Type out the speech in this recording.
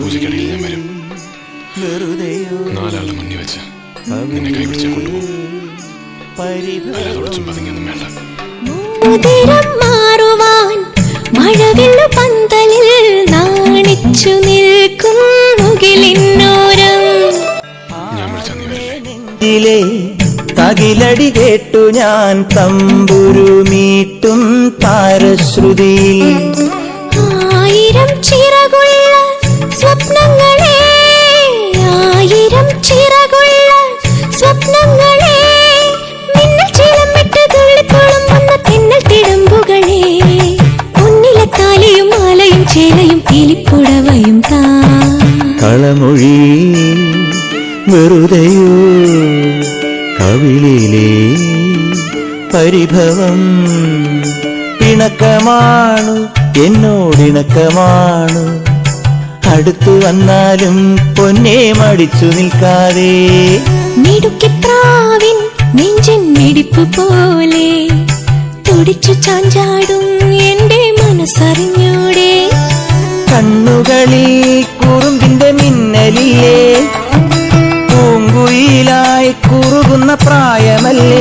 പൂജയ്ക്കിടയിൽ ഞാൻ വരും. നാലാളുടെ മുന്നിൽ വെച്ച് നിന്നെ കൈപിടിച്ച് കൊണ്ടുപോകും. അല്ലാതെ ഒളിച്ചും പതുങ്ങിയൊന്നും വേണ്ട. മാറുവാൻ മഴവില്ലു പന്തലിൽ നാണിച്ചു നിൽക്കും മുകിലിന്നോരം. ഞാൻ വിളിച്ചാ നീ വരില്ലേ? തകിലടി കേട്ടു ഞാൻ തമ്പുരു മീട്ടും താരശ്രുതിയിൽ. ആയിരം ചിറകുള്ള സ്വപ്നങ്ങളെ, ആയിരം ചിറകുള്ള സ്വപ്നങ്ങളെ, മിന്നൽ ചിലമിട്ട് തുള്ളിത്തുളുമ്പുന്ന തെന്നൽ തിടമ്പുകളെ, മുന്നിലെ താലിയും മാലയും ചേലയും കിളിപ്പുടവയും താ. കളമൊഴി വെറുതെയോ കവിളിലെ പരിഭവം. പിണക്കമാണു എന്നോടിണക്കമാണു, അടുത്തു വന്നാലും പൊന്നെ മടിച്ചു നിൽക്കാതെ. മിടുക്കിപ്രാവിൻ നെഞ്ചിൻ മിടിപ്പ് പോലെ തുടിച്ചു ചാഞ്ചാടും എന്റെ മനസ്സറിഞ്ഞൂടെ. കണ്ണുകളിൽ കുറുമ്പിന്റെ മിന്നലില്ലേ, പൂങ്കുയിലായി കുറുകുന്ന പ്രായമല്ലേ.